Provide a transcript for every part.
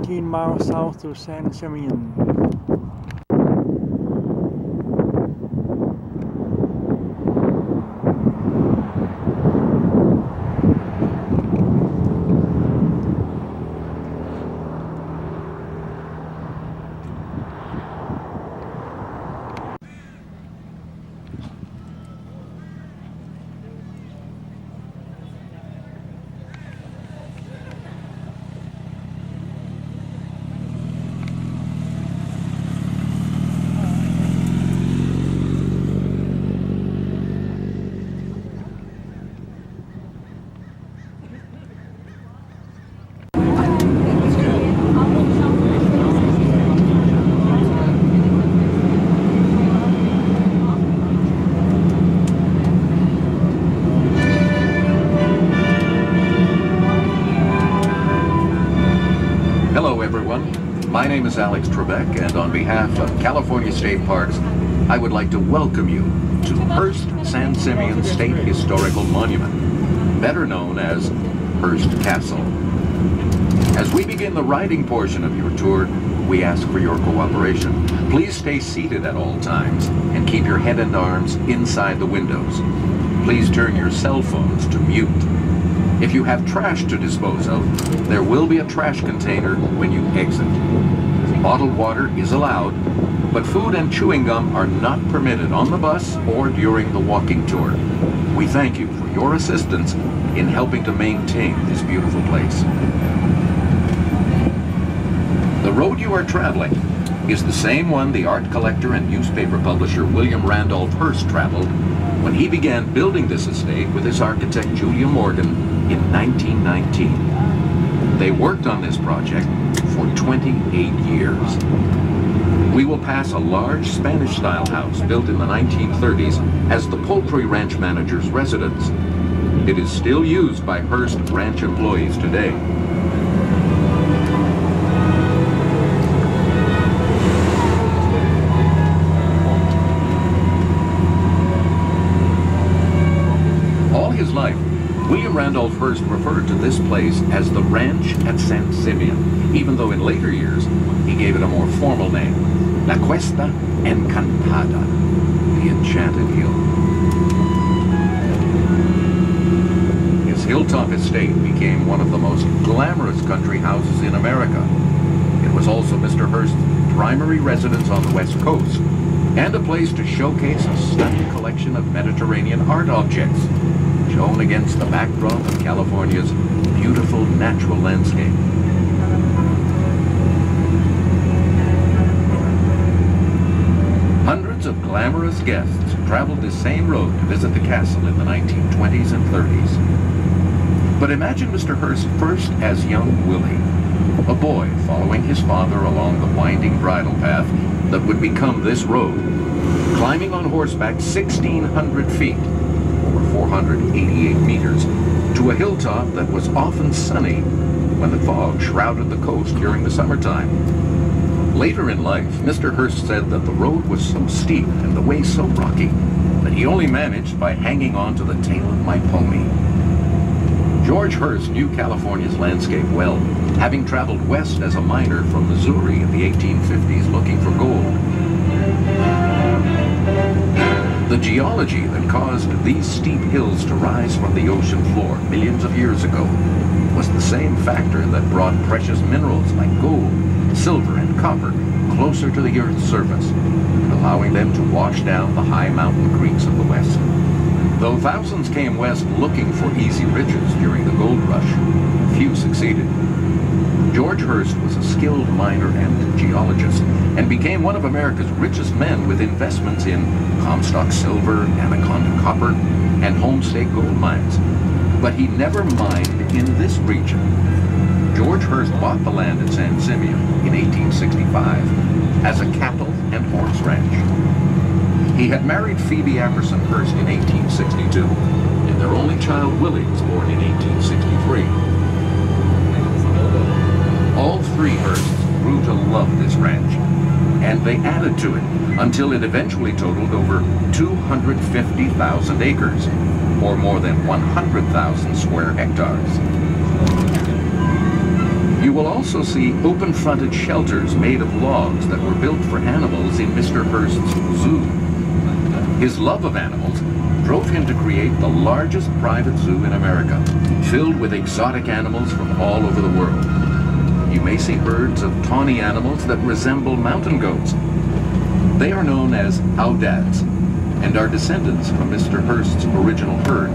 17 miles south of San Simeon. My name is Alex Trebek, and on behalf of California State Parks, I would like to welcome you to Hearst San Simeon State Historical Monument, better known as Hearst Castle. As we begin the riding portion of your tour, we ask for your cooperation. Please stay seated at all times and keep your head and arms inside the windows. Please turn your cell phones to mute. If you have trash to dispose of, there will be a trash container when you exit. Bottled water is allowed, but food and chewing gum are not permitted on the bus or during the walking tour. We thank you for your assistance in helping to maintain this beautiful place. The road you are traveling is the same one the art collector and newspaper publisher William Randolph Hearst traveled when he began building this estate with his architect Julia Morgan in 1919. They worked on this project for 28 years. We will pass a large Spanish-style house built in the 1930s as the poultry ranch manager's residence. It is still used by Hearst ranch employees today. All his life, William Randolph Hearst referred to this place as the Ranch at San Simeon, even though in later years he gave it a more formal name, La Cuesta Encantada, the Enchanted Hill. His hilltop estate became one of the most glamorous country houses in America. It was also Mr. Hearst's primary residence on the West Coast, and a place to showcase a stunning collection of Mediterranean art objects, shown against the backdrop of California's beautiful natural landscape. Hundreds of glamorous guests traveled this same road to visit the castle in the 1920s and 30s. But imagine Mr. Hearst first as young Willie, a boy following his father along the winding bridle path that would become this road, climbing on horseback 1,600 feet, 488 meters, to a hilltop that was often sunny when the fog shrouded the coast during the summertime. Later in life, Mr. Hearst said that the road was so steep and the way so rocky that he only managed by hanging on to the tail of my pony. George Hearst knew California's landscape well, having traveled west as a miner from Missouri in the 1850s looking for gold. The geology that caused these steep hills to rise from the ocean floor millions of years ago was the same factor that brought precious minerals like gold, silver, and copper closer to the Earth's surface, allowing them to wash down the high mountain creeks of the West. Though thousands came west looking for easy riches during the gold rush, few succeeded. George Hearst was a skilled miner and geologist, and became one of America's richest men with investments in Comstock silver, Anaconda copper, and Homestake gold mines. But he never mined in this region. George Hearst bought the land at San Simeon in 1865 as a cattle and horse ranch. He had married Phoebe Apperson Hearst in 1862, and their only child Willie was born in 1863. All three Hearsts grew to love this ranch, and they added to it until it eventually totaled over 250,000 acres, or more than 100,000 square hectares. You You will also see open-fronted shelters made of logs that were built for animals in Mr. Hearst's zoo. His love of animals drove him to create the largest private zoo in America, filled with exotic animals from all over the world. You may see herds of tawny animals that resemble mountain goats. They are known as audads and are descendants from Mr. Hearst's original herd,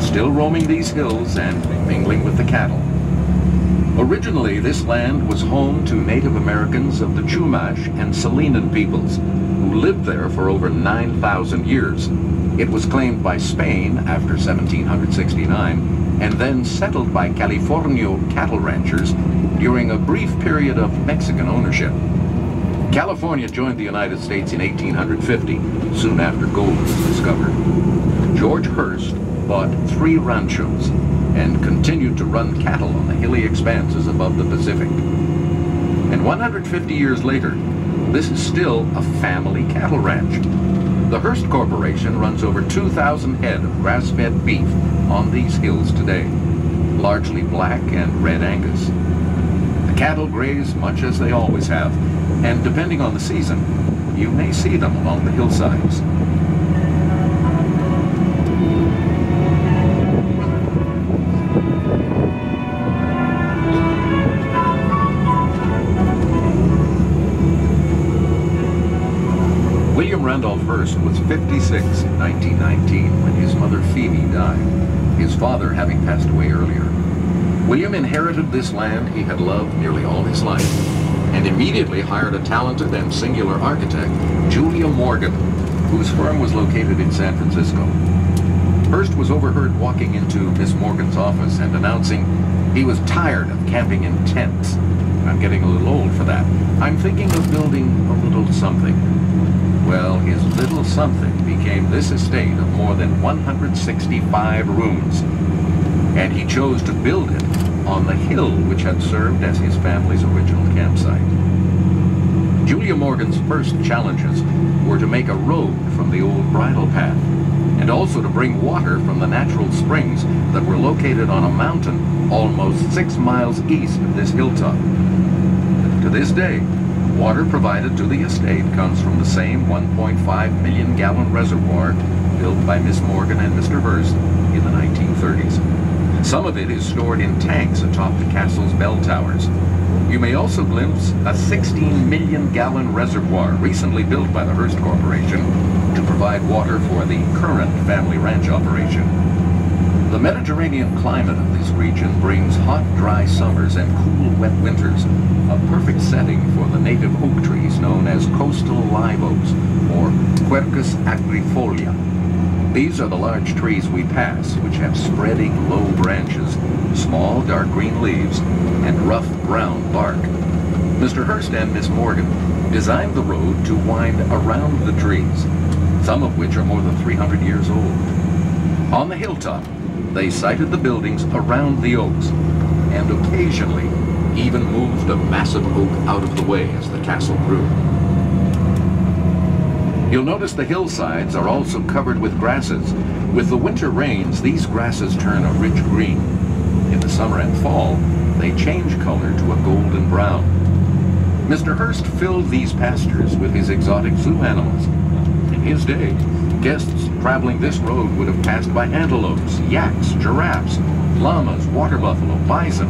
still roaming these hills and mingling with the cattle. Originally, this land was home to Native Americans of the Chumash and Salinan peoples, who lived there for over 9,000 years. It was claimed by Spain after 1769, and then settled by Californio cattle ranchers during a brief period of Mexican ownership. California joined the United States in 1850, soon after gold was discovered. George Hearst bought 3 ranchos and continued to run cattle on the hilly expanses above the Pacific. And 150 years later, this is still a family cattle ranch. The Hearst Corporation runs over 2,000 head of grass-fed beef on these hills today, largely black and red Angus. The cattle graze much as they always have, and depending on the season, you may see them along the hillsides. Randolph Hearst was 56 in 1919 when his mother Phoebe died, his father having passed away earlier. William inherited this land he had loved nearly all his life, and immediately hired a talented and singular architect, Julia Morgan, whose firm was located in San Francisco. Hearst was overheard walking into Miss Morgan's office and announcing he was tired of camping in tents. "I'm getting a little old for that. I'm thinking of building a little something." Well, his little something became this estate of more than 165 rooms, and he chose to build it on the hill which had served as his family's original campsite. Julia Morgan's first challenges were to make a road from the old bridle path, and also to bring water from the natural springs that were located on a mountain almost 6 miles east of this hilltop. To this day, water provided to the estate comes from the same 1.5 million gallon reservoir built by Miss Morgan and Mr. Hearst in the 1930s. Some of it is stored in tanks atop the castle's bell towers. You may also glimpse a 16 million gallon reservoir recently built by the Hearst Corporation to provide water for the current family ranch operation. The Mediterranean climate of this region brings hot, dry summers and cool, wet winters, a perfect setting for the native oak trees known as coastal live oaks, or Quercus agrifolia. These are the large trees we pass, which have spreading low branches, small dark green leaves, and rough brown bark. Mr. Hearst and Miss Morgan designed the road to wind around the trees, some of which are more than 300 years old. On the hilltop, they sited the buildings around the oaks, and occasionally even moved a massive oak out of the way as the castle grew. You'll notice the hillsides are also covered with grasses. With the winter rains, these grasses turn a rich green. In the summer and fall, they change color to a golden brown. Mr. Hearst filled these pastures with his exotic zoo animals. In his day, guests traveling this road would have passed by antelopes, yaks, giraffes, llamas, water buffalo, bison,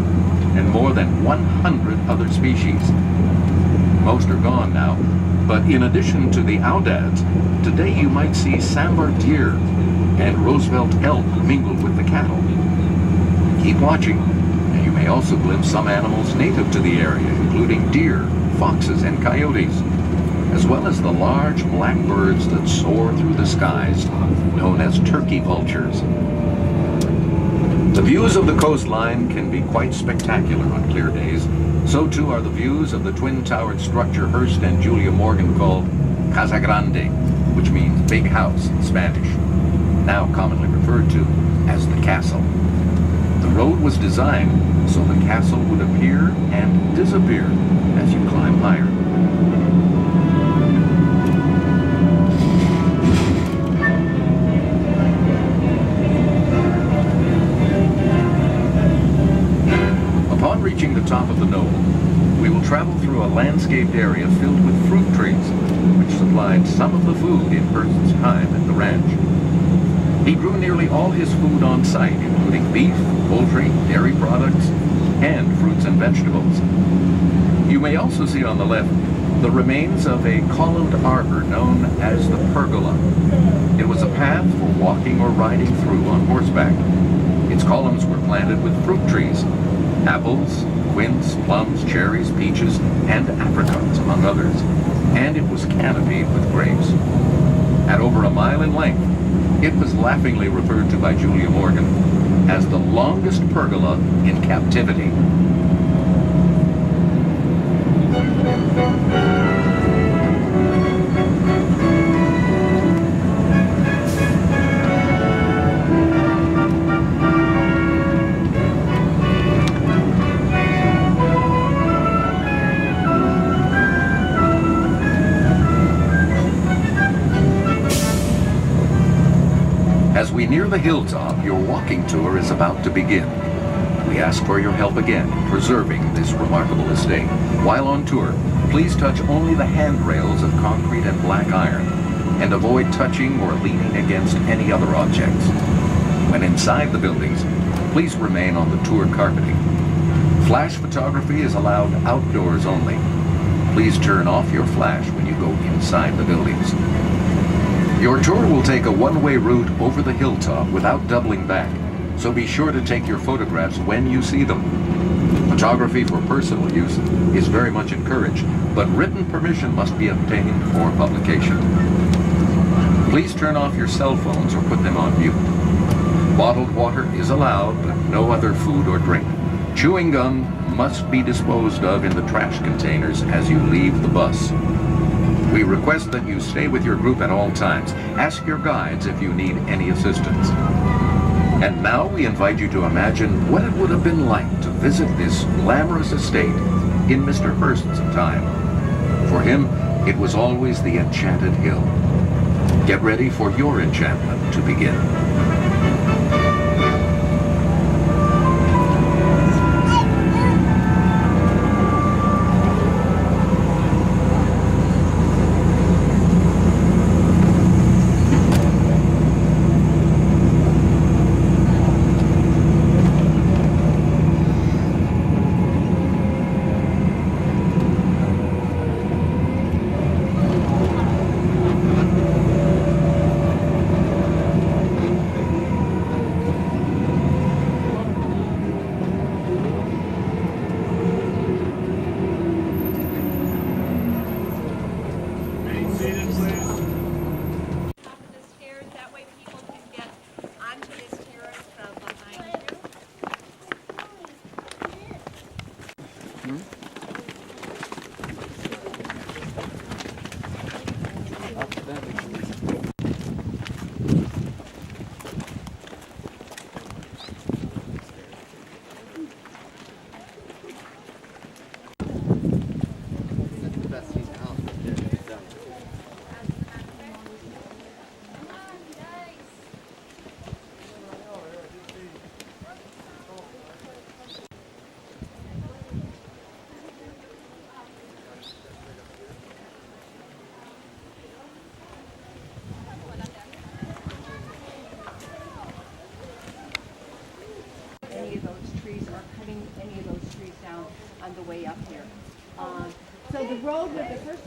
and more than 100 other species. Most are gone now, but in addition to the audads, today you might see sambar deer and Roosevelt elk mingled with the cattle. Keep watching, and you may also glimpse some animals native to the area, including deer, foxes, and coyotes, as well as the large black birds that soar through the skies, known as turkey vultures. The views of the coastline can be quite spectacular on clear days. So too are the views of the twin-towered structure Hearst and Julia Morgan called Casa Grande, which means big house in Spanish, now commonly referred to as the castle. The road was designed so the castle would appear and disappear as you climb higher. Upon reaching the top of the nose, We will travel through a landscaped area filled with fruit trees, which supplied some of the food in Hearst's time at the ranch. He grew nearly all his food on site, including beef, poultry, dairy products, and fruits and vegetables. You may also see on the left the remains of a columned arbor known as the pergola. It was a path for walking or riding through on horseback. Its columns were planted with fruit trees, apples, quince, plums, cherries, peaches, and apricots, among others, and it was canopied with grapes. At over a mile in length, it was laughingly referred to by Julia Morgan as the longest pergola in captivity. As we near the hilltop, your walking tour is about to begin. We ask for your help again in preserving this remarkable estate. While on tour, please touch only the handrails of concrete and black iron, and avoid touching or leaning against any other objects. When inside the buildings, please remain on the tour carpeting. Flash photography is allowed outdoors only. Please turn off your flash when you go inside the buildings. Your tour will take a one-way route over the hilltop without doubling back, so be sure to take your photographs when you see them. Photography for personal use is very much encouraged, but written permission must be obtained for publication. Please turn off your cell phones or put them on mute. Bottled water is allowed, but no other food or drink. Chewing gum must be disposed of in the trash containers as you leave the bus. We request that you stay with your group at all times. Ask your guides if you need any assistance. And now we invite you to imagine what it would have been like to visit this glamorous estate in Mr. Hearst's time. For him, it was always the enchanted hill. Get ready for your enchantment to begin. On the way up here. So the road was the first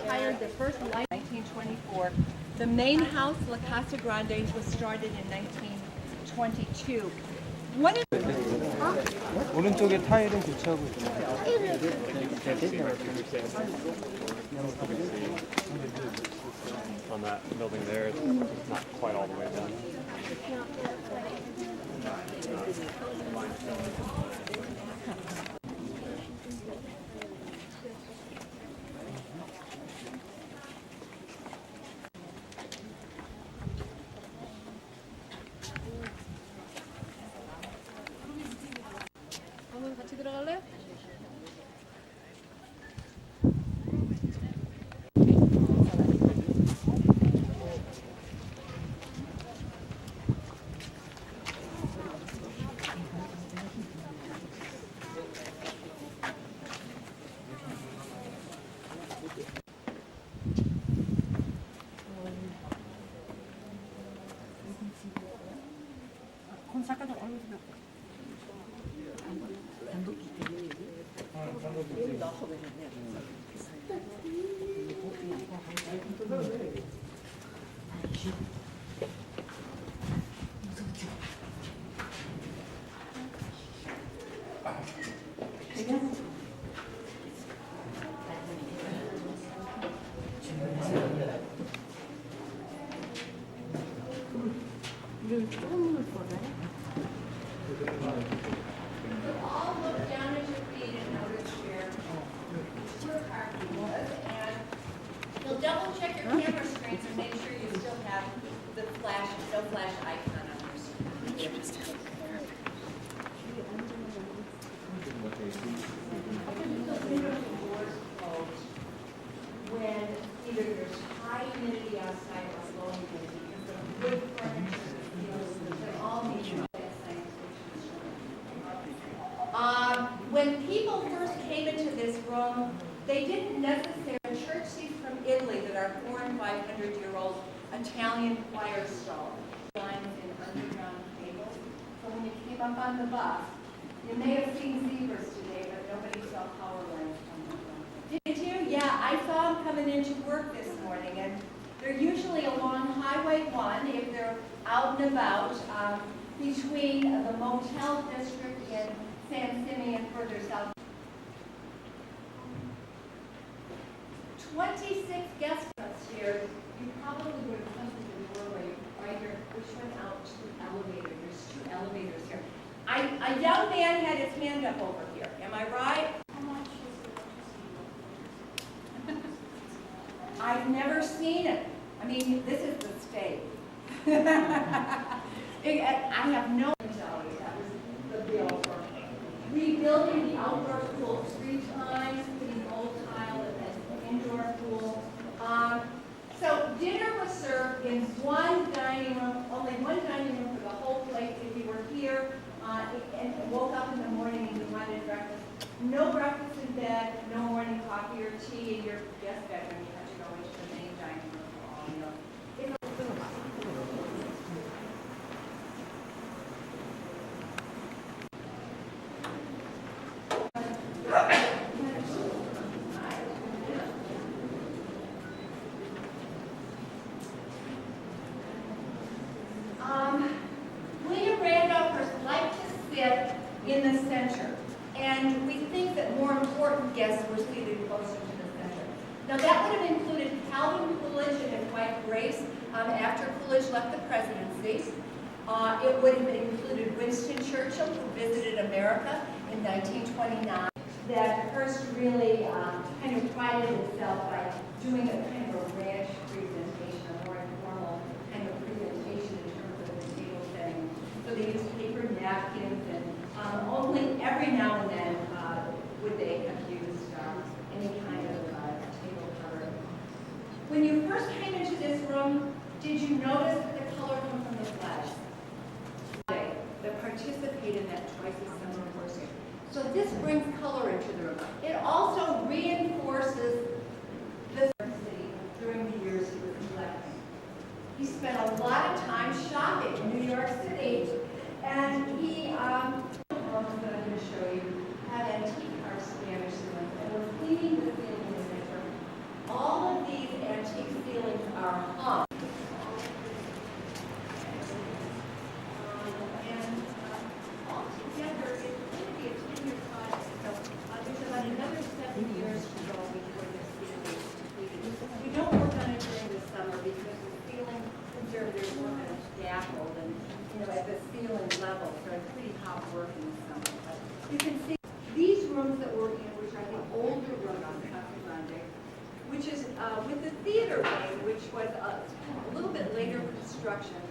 hired the first light in 1924. The main house, La Casa Grande, was started in 1922. What is 오른쪽에 타일은 교체하고 있어요. On that building there, it's not quite all the way done. 한번 같이 들어갈래요? All look down at your feet and notice where parking was, and you'll double check your camera screens and make sure you still have the flash, no flash icon on your screen. When either there's high humidity outside or low humidity, because the wood furniture, they all need to know that science fiction. When people first came into this room, they didn't necessarily church seats from Italy that are 400- and 500-year-old Italian choir stall lines in underground cables. So when you came up on the bus, you may have seen zebras today, but nobody saw power lines coming up. Did you? Yeah, I saw them coming into work this morning, and they're usually along Highway 1 if they're out and about between the motel district in San Simeon further south. 26 guests upstairs. You probably would have come to the doorway right here, which went out to the elevator. There's 2 elevators here. A young man had his hand up over here. Am I right? How much is it? I've never seen it. I mean, this is the state. I have no dollars. That was the bill for rebuilding the outdoor pool 3 times, putting old tile and then indoor pool. So dinner was served in one dining room, only one dining room for the whole place. If you were here and woke up in the morning and you wanted breakfast, no breakfast in bed, no morning coffee or tea in your guest bedroom. You had to go into the main dining room for all meals. William Randolph Hearst liked to sit in the center, and we think that more important guests were seated closer to the center. Now that would have included Calvin Coolidge and his wife Grace after Coolidge left the presidency. It would have included Winston Churchill, who visited America in 1929. That Hearst really kind of prided itself by doing a kind of a ranch presentation, a more informal kind of presentation in terms of the table setting. So they used paper napkins, and only every now and then would they have used any kind of table cover. When you first came into this room, did you notice that the color comes from the flags that participate in that twice a summer coursing? So this brings color into the room. It also reinforces the city during the years he was elected. He spent a lot of time shopping in New York City, and he, the rooms that I'm going to show you have antique art Spanish ceilings, and we're cleaning the ceiling in this room. All of these antique ceilings are hung. Altogether, it's going to be a 10-year project, so there's about another 7 years to go before this ceiling is completed. We don't work on it during the summer because the ceiling conservators work on it scaffold and, at the ceiling level, so it's pretty hot work in the summer. But you can see these rooms that we're in, which are the older rooms on Casa Grande, which is with the theater wing, which was a little bit later construction.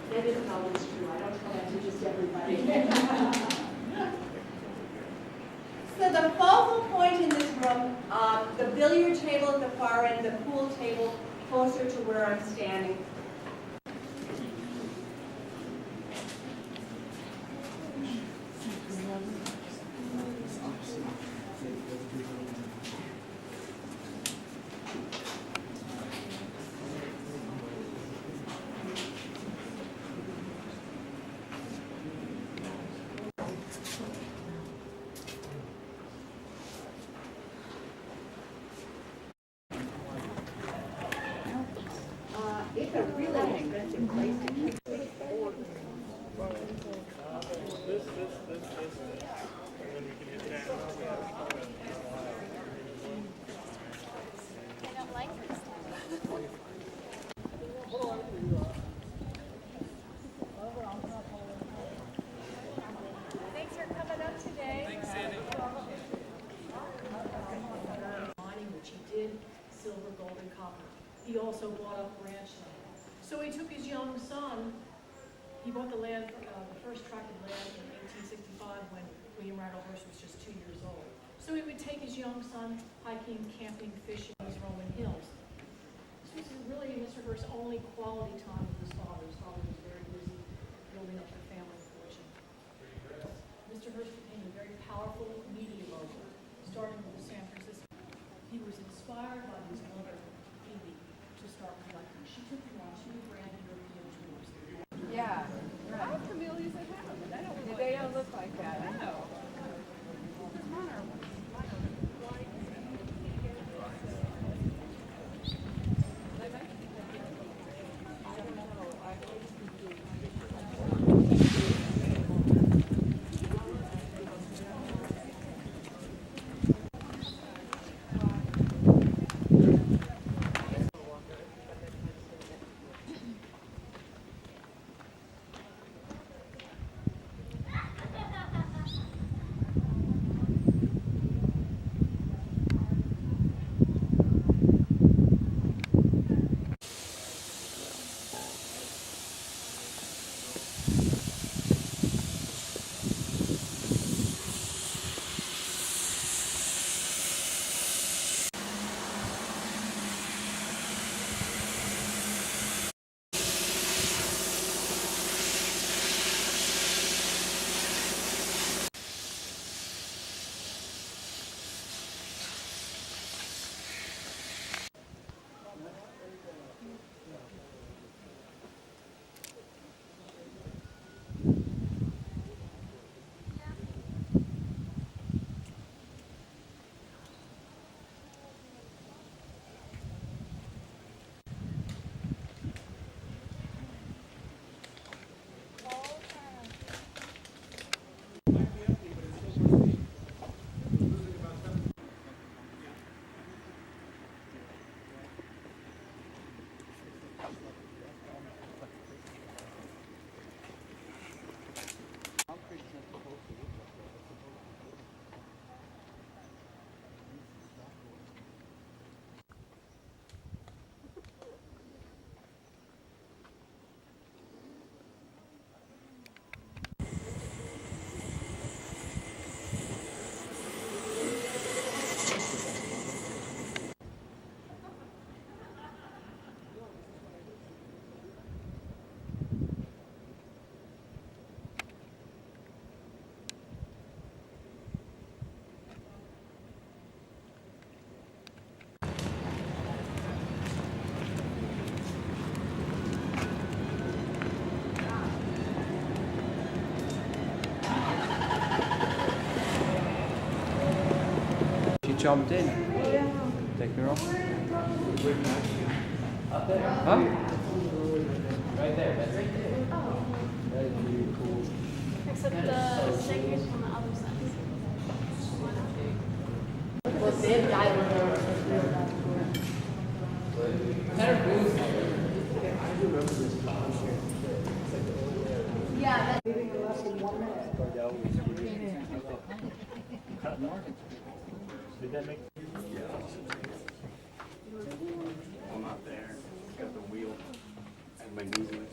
That isn't always true. I don't tell that to just everybody. So the focal point in this room, the billiard table at the far end, the pool table closer to where I'm standing. It's a really expensive place to keep. I don't like Hearst. Thanks for coming up today. Thanks, Sandy. Mining, which he did, silver, gold, and copper. He also bought up ranch land. So he took his young son, he bought the land, the first tract of land in 1865 when William Randolph Hearst was just 2 years old. So he would take his young son hiking, camping, fishing these rolling hills. This was really Mr. Hearst's only quality time with his father. His father was very busy building up the family fortune. Mr. Hearst became a very powerful media mogul, starting with the San Francisco. He was inspired by his mother, Phoebe, to start collecting. She took him on 2 grand European tours. Yeah. How camellias they have? They don't look like that. I know. She jumped in. Take her off. Huh? Right there. That's right there. That is really cool. Except the staircase on the other side. Yeah, Did that make? I'm not there. It's got the wheel and my knees in it.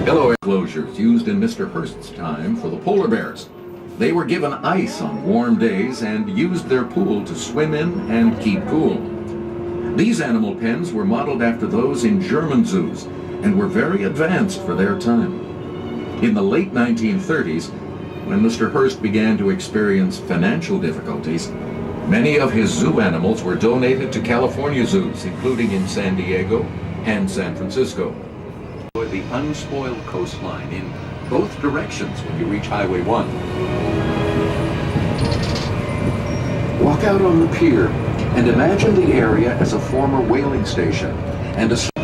Pillow enclosures used in Mr. Hearst's time for the polar bears. They were given ice on warm days and used their pool to swim in and keep cool. These animal pens were modeled after those in German zoos and were very advanced for their time. In the late 1930s, when Mr. Hearst began to experience financial difficulties, many of his zoo animals were donated to California zoos, including in San Diego and San Francisco. The unspoiled coastline in both directions when you reach Highway 1. Walk out on the pier and imagine the area as a former whaling station and a